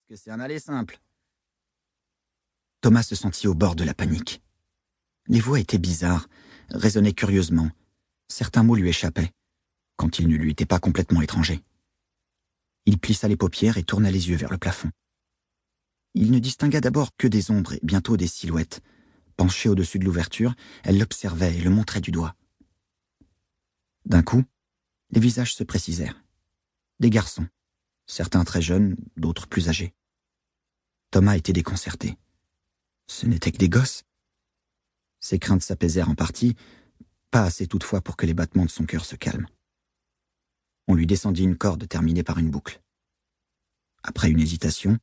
que c'est un aller simple. Thomas se sentit au bord de la panique. Les voix étaient bizarres, résonnaient curieusement. Certains mots lui échappaient, quand ils ne lui étaient pas complètement étrangers. Il plissa les paupières et tourna les yeux vers le plafond. Il ne distingua d'abord que des ombres et bientôt des silhouettes. Penchée au-dessus de l'ouverture, elle l'observait et le montrait du doigt. D'un coup, les visages se précisèrent. Des garçons, certains très jeunes, d'autres plus âgés. Thomas était déconcerté. Ce n'étaient que des gosses. Ses craintes s'apaisèrent en partie, pas assez toutefois pour que les battements de son cœur se calment. On lui descendit une corde terminée par une boucle. Après une hésitation,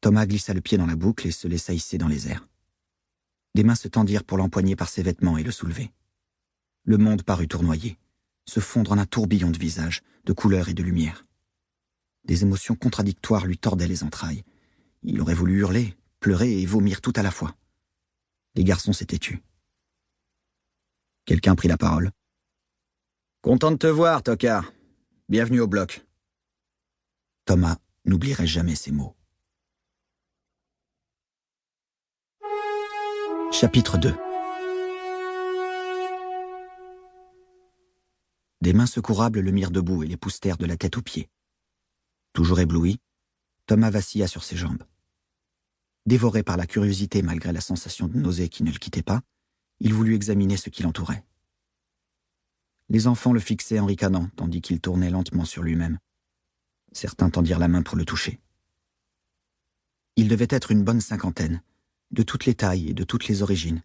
Thomas glissa le pied dans la boucle et se laissa hisser dans les airs. Des mains se tendirent pour l'empoigner par ses vêtements et le soulever. Le monde parut tournoyer, se fondre en un tourbillon de visages, de couleurs et de lumière. Des émotions contradictoires lui tordaient les entrailles. Il aurait voulu hurler, pleurer et vomir tout à la fois. Les garçons s'étaient tus. Quelqu'un prit la parole. « Content de te voir, tocard. Bienvenue au bloc. » Thomas n'oublierait jamais ces mots. Chapitre 2. Des mains secourables le mirent debout et les poussèrent de la tête aux pieds. Toujours ébloui, Thomas vacilla sur ses jambes. Dévoré par la curiosité malgré la sensation de nausée qui ne le quittait pas, il voulut examiner ce qui l'entourait. Les enfants le fixaient en ricanant, tandis qu'il tournait lentement sur lui-même. Certains tendirent la main pour le toucher. Il devait être une bonne cinquantaine, de toutes les tailles et de toutes les origines,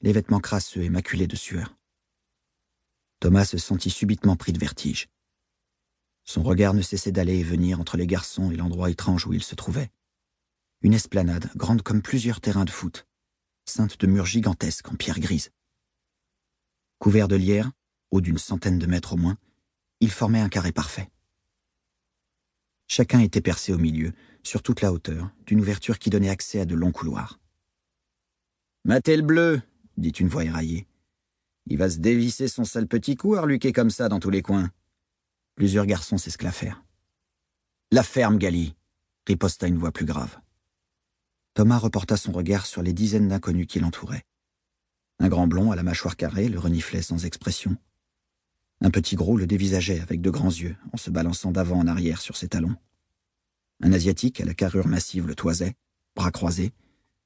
les vêtements crasseux et maculés de sueur. Thomas se sentit subitement pris de vertige. Son regard ne cessait d'aller et venir entre les garçons et l'endroit étrange où il se trouvait. Une esplanade, grande comme plusieurs terrains de foot, ceinte de murs gigantesques en pierre grise. Couvert de lierre, haut d'une centaine de mètres au moins, il formait un carré parfait. Chacun était percé au milieu, sur toute la hauteur, d'une ouverture qui donnait accès à de longs couloirs. « Matez le bleu !» dit une voix éraillée. « Il va se dévisser son sale petit cou à reluquer comme ça dans tous les coins. » Plusieurs garçons s'esclaffèrent. « La ferme, Gali !» riposta une voix plus grave. Thomas reporta son regard sur les dizaines d'inconnus qui l'entouraient. Un grand blond à la mâchoire carrée le reniflait sans expression. Un petit gros le dévisageait avec de grands yeux, en se balançant d'avant en arrière sur ses talons. Un asiatique à la carrure massive le toisait, bras croisés,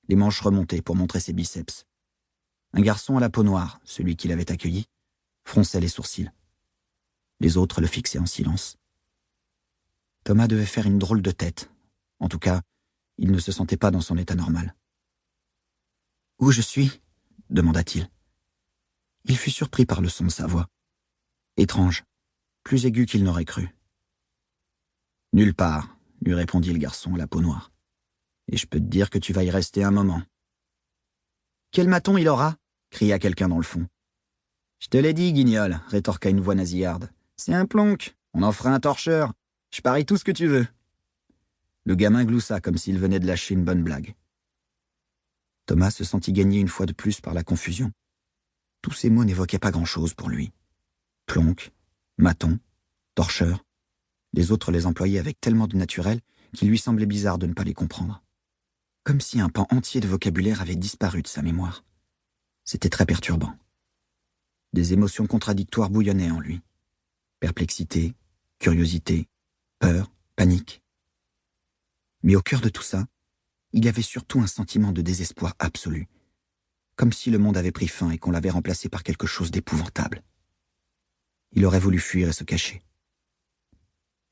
les manches remontées pour montrer ses biceps. Un garçon à la peau noire, celui qui l'avait accueilli, fronçait les sourcils. Les autres le fixaient en silence. Thomas devait faire une drôle de tête. En tout cas, il ne se sentait pas dans son état normal. « Où je suis ?» demanda-t-il. Il fut surpris par le son de sa voix. Étrange, plus aigu qu'il n'aurait cru. « Nulle part, » lui répondit le garçon à la peau noire. « Et je peux te dire que tu vas y rester un moment. »« Quel maton il aura ?» cria quelqu'un dans le fond. « Je te l'ai dit, guignol, » rétorqua une voix nasillarde. « C'est un plonk, on en fera un torcheur. Je parie tout ce que tu veux. » Le gamin gloussa comme s'il venait de lâcher une bonne blague. Thomas se sentit gagner une fois de plus par la confusion. Tous ces mots n'évoquaient pas grand-chose pour lui. Plonk, maton, torcheur. Les autres les employaient avec tellement de naturel qu'il lui semblait bizarre de ne pas les comprendre. Comme si un pan entier de vocabulaire avait disparu de sa mémoire. C'était très perturbant. Des émotions contradictoires bouillonnaient en lui. Perplexité, curiosité, peur, panique. Mais au cœur de tout ça, il y avait surtout un sentiment de désespoir absolu. Comme si le monde avait pris fin et qu'on l'avait remplacé par quelque chose d'épouvantable. Il aurait voulu fuir et se cacher.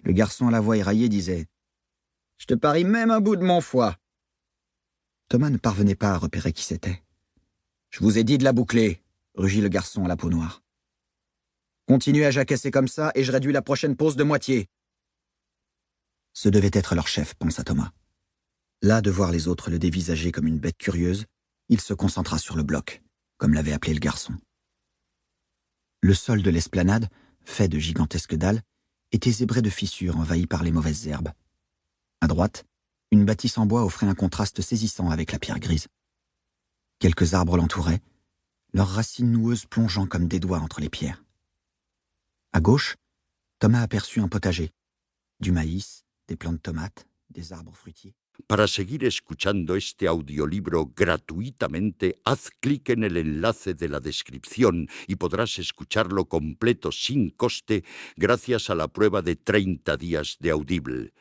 Le garçon à la voix éraillée disait « Je te parie même un bout de mon foie !» Thomas ne parvenait pas à repérer qui c'était. « Je vous ai dit de la boucler !» rugit le garçon à la peau noire. « Continuez à jacasser comme ça et je réduis la prochaine pause de moitié. » Ce devait être leur chef, pensa Thomas. Là, de voir les autres le dévisager comme une bête curieuse, il se concentra sur le bloc, comme l'avait appelé le garçon. Le sol de l'esplanade, fait de gigantesques dalles, était zébré de fissures envahies par les mauvaises herbes. À droite, une bâtisse en bois offrait un contraste saisissant avec la pierre grise. Quelques arbres l'entouraient, leurs racines noueuses plongeant comme des doigts entre les pierres. À gauche, Thomas aperçut un potager, du maïs, des plants de tomates, des arbres fruitiers. Para seguir escuchando este audiolibro gratuitamente, haz clic en el enlace de la descripción y podrás escucharlo completo sin coste gracias a la prueba de 30 días de Audible.